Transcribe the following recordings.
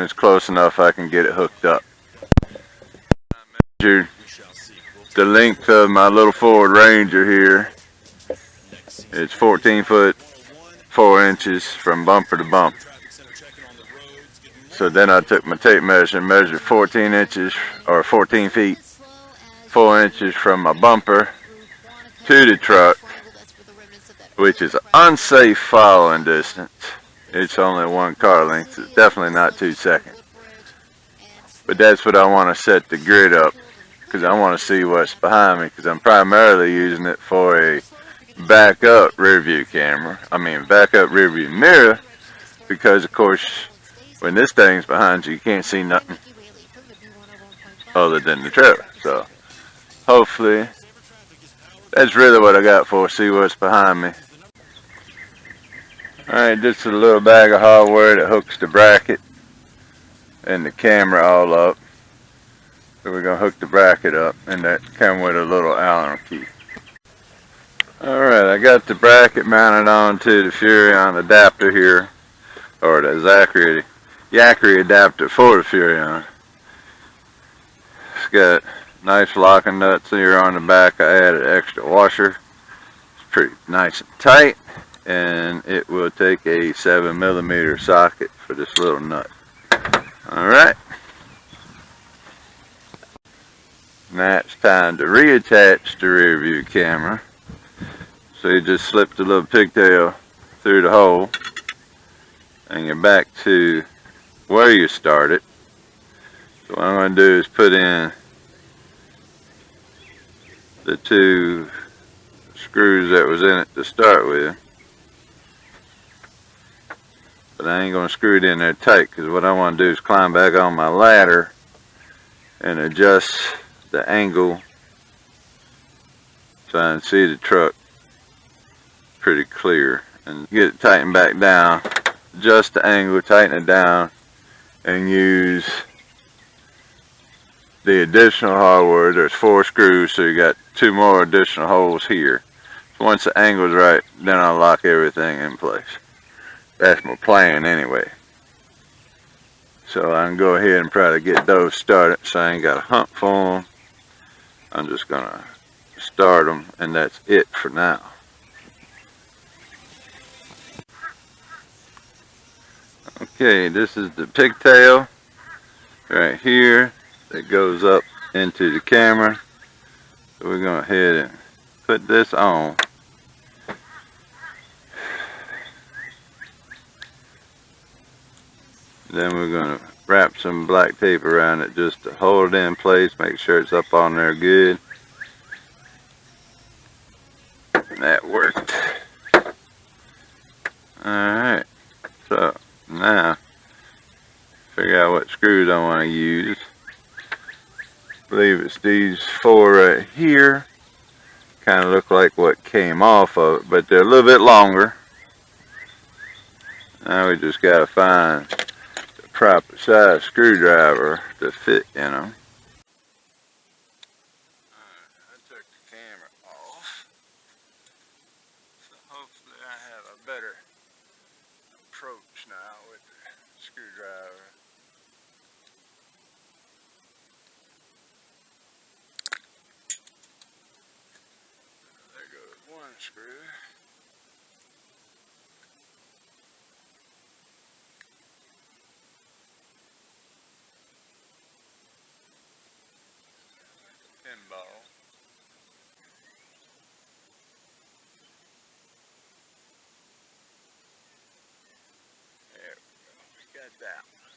it's close enough I can get it hooked up. I measured the length of my little Ford Ranger here. It's 14 foot 4 inches from bumper to bump. So then I took my tape measure and measured 14 inches or 14 feet 4 inches from my bumper to the truck, which is unsafe following distance. It's only 1 car length. It's definitely not 2 seconds. But that's what I want to set the grid up, because I want to see what's behind me, because I'm primarily using it for a backup rear view camera. Backup rear view mirror, because of course when this thing's behind you, you can't see nothing other than the trailer. So hopefully that's really what I got for, see what's behind me. Alright, this is a little bag of hardware that hooks the bracket and the camera all up. So we're going to hook the bracket up, and that comes with a little Allen key. Alright, I got the bracket mounted onto the Furrion adapter here, or the Yakry adapter for the Furrion. It's got nice locking nuts here on the back. I added an extra washer. It's pretty nice and tight, and it will take a 7mm socket for this little nut. Alright. Now it's time to reattach the rear view camera. So you just slip the little pigtail through the hole and you're back to where you started. So what I'm going to do is put in the 2 screws that was in it to start with. But I ain't going to screw it in there tight, because what I want to do is climb back on my ladder and adjust the angle so I can see the truck pretty clear, and get it tightened back down, adjust the angle, tighten it down, and use the additional hardware. There's 4 screws, so you got 2 more additional holes here. So once the angle's right, then I'll lock everything in place. That's my plan anyway. So I can go ahead and try to get those started, so I ain't got a hump for them. I'm just gonna start them, and that's it for now. Okay, this is the pigtail right here that goes up into the camera. So we're going to head and put this on. Then we're going to wrap some black tape around it just to hold it in place, make sure it's up on there good. And that worked. Alright, so now figure out what screws I want to use. I believe it's these 4 right here. Kind of look like what came off of it, but they're a little bit longer. Now we just got to find the proper size screwdriver to fit in them. I took the camera off, so hopefully I have a better approach now with the screwdriver. There goes 1 screw. Pinball. There we go. We got that one.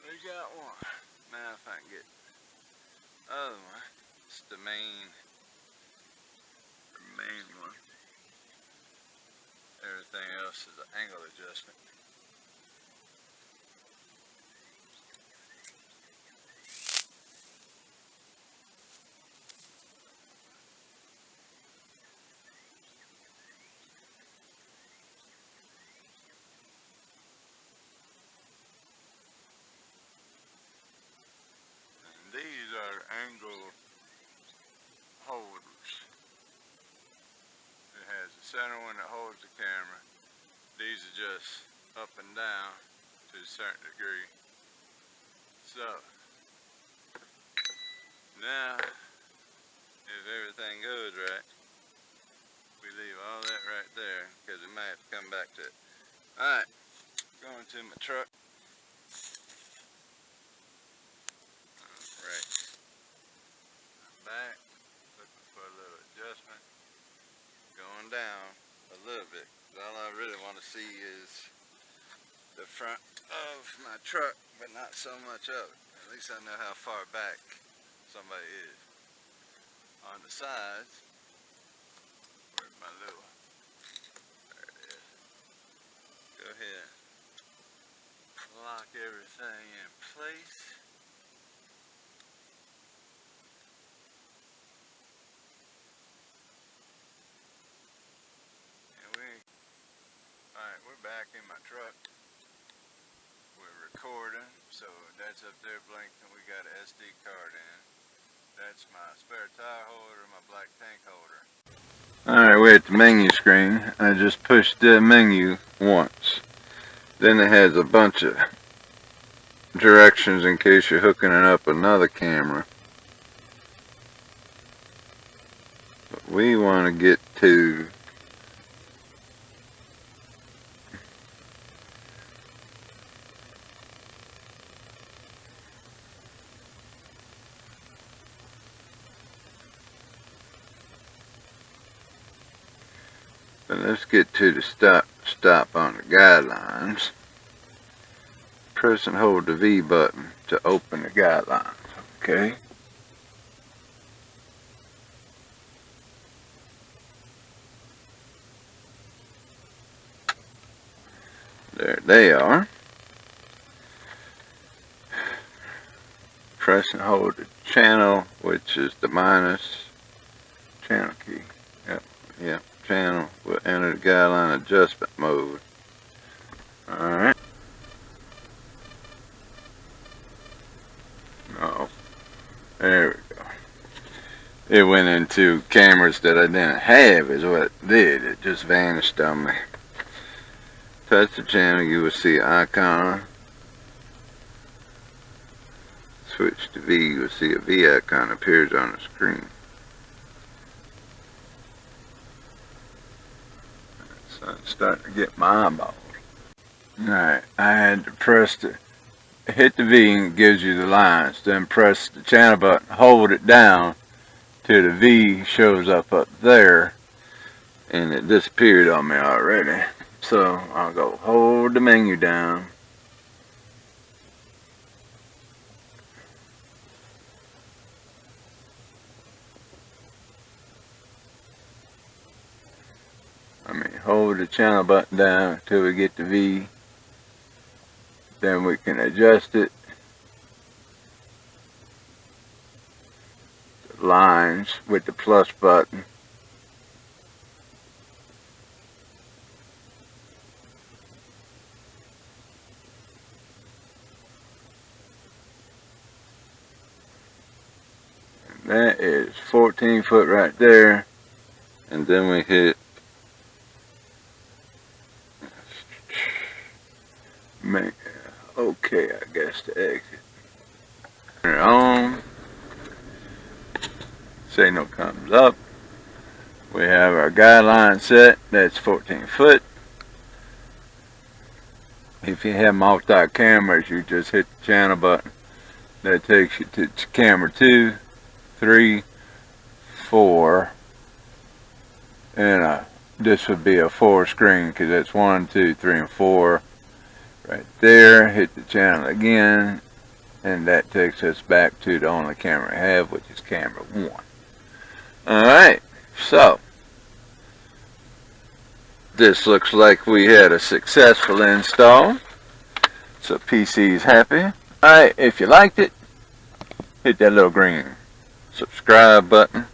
We got 1. Now if I can get the other one, it's the main one. Everything else is an angle adjustment. These are angle holders. It has the center one that holds the camera. These are just up and down to to a certain degree. So now, if everything goes right, we leave all that right there because we might have to come back to it. Alright, going to my truck. Alright, back, looking for a little adjustment. Going down a little bit. All I really want to see is the front of my truck, but not so much of it. At least I know how far back somebody is. On the sides, where's my little, there it is. Go ahead, lock everything in place. And alright, we're back in my truck. We're recording, so that's up there blinking. We got an SD card in. That's my spare tire holder, my black tank holder. Alright, we're at the menu screen. I just pushed the menu once. Then it has a bunch of directions in case you're hooking it up another camera. But we want to get to But let's get to the stop on the guidelines. Press and hold the V button to open the guidelines, okay? There they are. Press and hold the channel, which is the minus channel key. Yep. Channel will enter the guideline adjustment mode. Alright. Oh, there we go. It went into cameras that I didn't have is what it did. It just vanished on me. Touch the channel, you will see an icon. Switch to V, you will see a V icon appears on the screen. So it's starting to get my eyeballs. Alright, I had to press hit the V and it gives you the lines. Then press the channel button, hold it down till the V shows up there. And it disappeared on me already. So I'll go hold the menu down. Hold the channel button down until we get the V. Then we can adjust it. The lines with the plus button. And that is 14 foot right there. And then we hit okay, I guess to exit. Turn it on. Signal comes up. We have our guideline set. That's 14 foot. If you have multi cameras, you just hit the channel button. That takes you to camera 2, 3, 4, and this would be a 4 screen because that's 1, 2, 3, and 4. Right there, hit the channel again, and that takes us back to the only camera I have, which is camera 1. Alright, so this looks like we had a successful install. So PC's happy. Alright, if you liked it, hit that little green subscribe button.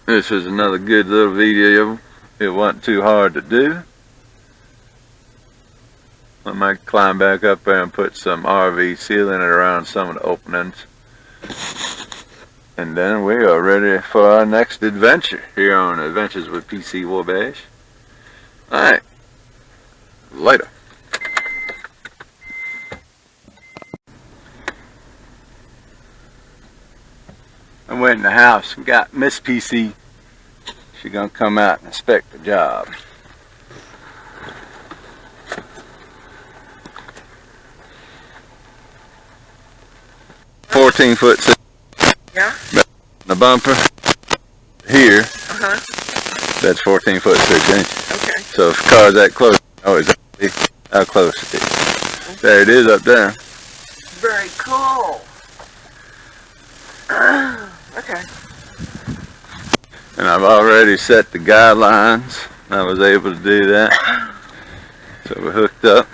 This is another good little video. It wasn't too hard to do. I might climb back up there and put some RV sealing around some of the openings. And then we are ready for our next adventure here on Adventures with PC Wabash. Alright, later. went in the house and got Miss PC. She's gonna come out and inspect the job. "14-foot Yeah. the bumper here. Uh-huh. That's 14 foot 6 inches. Okay. So if the car's that close, oh, exactly how close it is. There it is up there. Very cool. Okay. And I've already set the guidelines. I was able to do that. So we're hooked up.